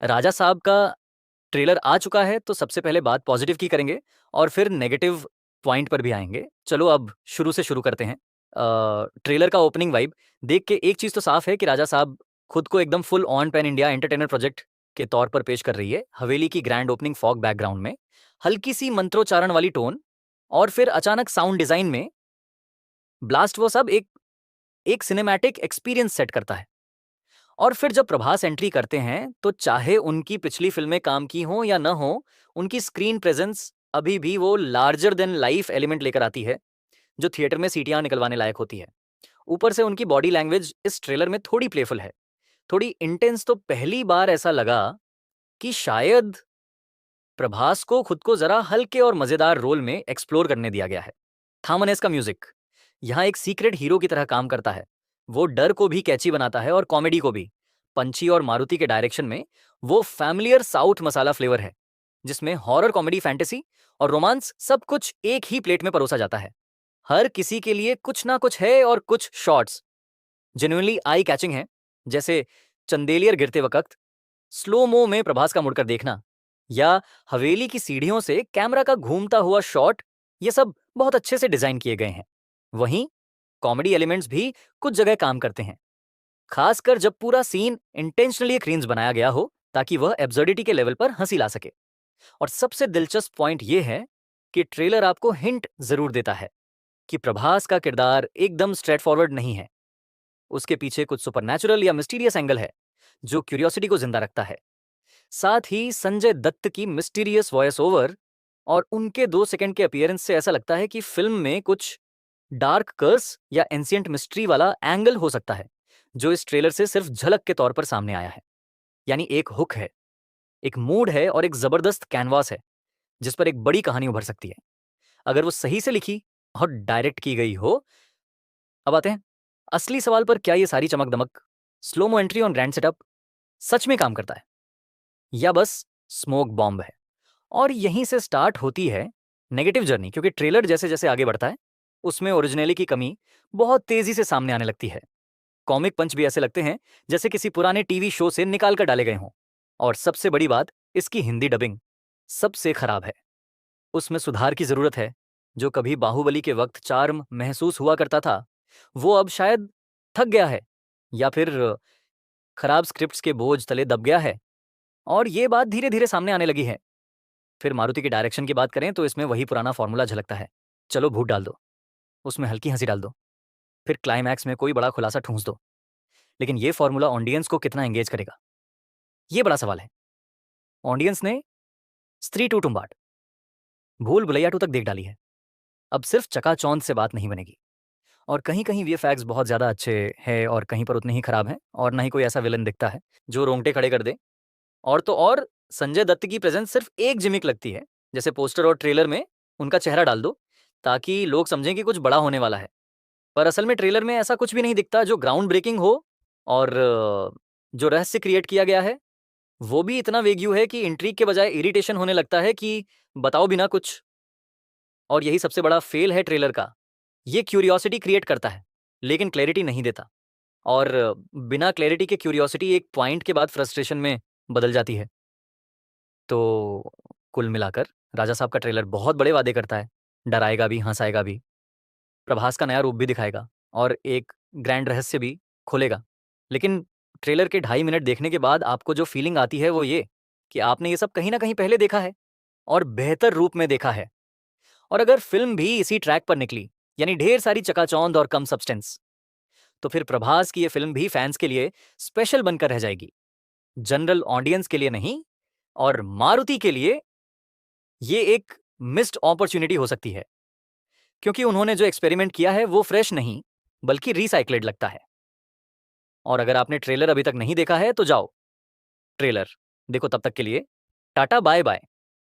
राजा साहब का ट्रेलर आ चुका है, तो सबसे पहले बात पॉजिटिव की करेंगे और फिर नेगेटिव पॉइंट पर भी आएंगे। चलो अब शुरू से शुरू करते हैं। ट्रेलर का ओपनिंग वाइब देख के एक चीज तो साफ है कि राजा साहब खुद को एकदम full on pan India entertainer project के तौर पर पेश कर रही है। हवेली की ग्रैंड ओपनिंग फॉग बैकग्राउंड में, हल्की सी मंत्रोच्चारण वाली टोन, और फिर अचानक साउंड डिजाइन में ब्लास्ट वो सब एक एक सिनेमैटिक एक्सपीरियंस सेट करता है। और फिर जब प्रभास एंट्री करते हैं तो चाहे उनकी पिछली फिल्में काम की हों या न हो, उनकी स्क्रीन प्रेजेंस अभी भी वो लार्जर देन लाइफ एलिमेंट लेकर आती है जो थिएटर में सीटियां निकलवाने लायक होती है। ऊपर से उनकी बॉडी लैंग्वेज इस ट्रेलर में थोड़ी प्लेफुल है, थोड़ी इंटेंस। तो पहली बार ऐसा लगा कि शायद प्रभास को खुद को जरा हल्के और मजेदार रोल में एक्सप्लोर करने दिया गया है। थामनेस का म्यूजिक यहाँ एक सीक्रेट हीरो की तरह काम करता है। वो डर को भी कैची बनाता है और कॉमेडी को भी। पंची और मारुति के डायरेक्शन में वो फैमिलियर साउथ मसाला फ्लेवर है, जिसमें हॉरर, कॉमेडी, फैंटेसी और रोमांस सब कुछ एक ही प्लेट में परोसा जाता है। हर किसी के लिए कुछ ना कुछ है, और कुछ शॉट्स जेन्युइनली आई कैचिंग है, जैसे चंदेलियर गिरते वक्त स्लो मो में प्रभास का मुड़कर देखना, या हवेली की सीढ़ियों से कैमरा का घूमता हुआ शॉट। ये सब बहुत अच्छे से डिजाइन किए गए हैं। वहीं कॉमेडी एलिमेंट्स भी कुछ जगह काम करते हैं, खासकर जब पूरा सीन इंटेंशनली क्रींज बनाया गया हो ताकि वह एब्सर्डिटी के लेवल पर हंसी ला सके। और सबसे दिलचस्प पॉइंट यह है कि ट्रेलर आपको हिंट जरूर देता है कि प्रभास का किरदार एकदम स्ट्रेट फॉरवर्ड नहीं है। उसके पीछे कुछ सुपरनैचुरल या मिस्टीरियस एंगल है जो क्यूरियोसिटी को जिंदा रखता है। साथ ही संजय दत्त की मिस्टीरियस वॉइस ओवर और उनके 2 सेकंड के अपीयरेंस से ऐसा लगता है कि फिल्म में कुछ डार्क कर्स या एंशिएंट मिस्ट्री वाला एंगल हो सकता है, जो इस ट्रेलर से सिर्फ झलक के तौर पर सामने आया है। यानी एक हुक है, एक मूड है और एक जबरदस्त कैनवास है जिस पर एक बड़ी कहानी उभर सकती है, अगर वो सही से लिखी और डायरेक्ट की गई हो। अब आते हैं असली सवाल पर, क्या ये सारी चमक दमक, स्लोमो एंट्री और ग्रैंड सेटअप सच में काम करता है, या बस स्मोक बॉम्ब है? और यहीं से स्टार्ट होती है नेगेटिव जर्नी, क्योंकि ट्रेलर जैसे जैसे आगे बढ़ता है उसमें ओरिजिनलिटी की कमी बहुत तेजी से सामने आने लगती है। कॉमिक पंच भी ऐसे लगते हैं जैसे किसी पुराने टीवी शो से निकाल कर डाले गए हों। और सबसे बड़ी बात, इसकी हिंदी डबिंग सबसे खराब है। उसमें सुधार की जरूरत है। जो कभी बाहुबली के वक्त चार्म महसूस हुआ करता था, वो अब शायद थक गया है, या फिर खराब स्क्रिप्ट्स के बोझ तले दब गया है। और ये बात धीरे धीरे सामने आने लगी है। फिर मारुति के डायरेक्शन की बात करें तो इसमें वही पुराना फॉर्मूला झलकता है। चलो भूत डाल दो, उसमें हल्की हंसी डाल दो, फिर क्लाइमैक्स में कोई बड़ा खुलासा ठूंस दो। लेकिन ये फॉर्मूला ऑडियंस को कितना एंगेज करेगा, ये बड़ा सवाल है। ऑडियंस ने स्त्री टू टुम्बाट, भूल भुलैया टू तक देख डाली है। अब सिर्फ चकाचौंध से बात नहीं बनेगी। और कहीं कहीं वीएफएक्स बहुत ज्यादा अच्छे हैं और कहीं पर उतने ही खराब हैं, और ना ही कोई ऐसा विलन दिखता है जो रोंगटे खड़े कर दे। और तो और संजय दत्त की प्रेजेंस सिर्फ एक जिमिक लगती है, जैसे पोस्टर और ट्रेलर में उनका चेहरा डाल दो ताकि लोग समझें कि कुछ बड़ा होने वाला है। पर असल में ट्रेलर में ऐसा कुछ भी नहीं दिखता जो ग्राउंड ब्रेकिंग हो। और जो रहस्य क्रिएट किया गया है वो भी इतना वेग्यू है कि इंट्रीग के बजाय इरिटेशन होने लगता है कि बताओ बिना कुछ। और यही सबसे बड़ा फेल है ट्रेलर का। ये क्यूरियोसिटी क्रिएट करता है लेकिन क्लैरिटी नहीं देता, और बिना क्लैरिटी के क्यूरियोसिटी एक पॉइंट के बाद फ्रस्ट्रेशन में बदल जाती है। तो कुल मिलाकर राजा साहब का ट्रेलर बहुत बड़े वादे करता है, डराएगा भी, हंसाएगा भी, प्रभास का नया रूप भी दिखाएगा और एक ग्रैंड रहस्य भी खोलेगा। लेकिन ट्रेलर के 2.5 मिनट देखने के बाद आपको जो फीलिंग आती है वो ये कि आपने ये सब कहीं ना कहीं पहले देखा है और बेहतर रूप में देखा है। और अगर फिल्म भी इसी ट्रैक पर निकली, यानी ढेर सारी चकाचौंध और कम सब्सटेंस, तो फिर प्रभास की ये फिल्म भी फैंस के लिए स्पेशल बनकर रह जाएगी, जनरल ऑडियंस के लिए नहीं। और मारुति के लिए ये एक मिस्ड अपॉर्चुनिटी हो सकती है, क्योंकि उन्होंने जो एक्सपेरिमेंट किया है वो फ्रेश नहीं बल्कि रिसाइक्लेड लगता है। और अगर आपने ट्रेलर अभी तक नहीं देखा है तो जाओ ट्रेलर देखो। तब तक के लिए टाटा बाय बाय।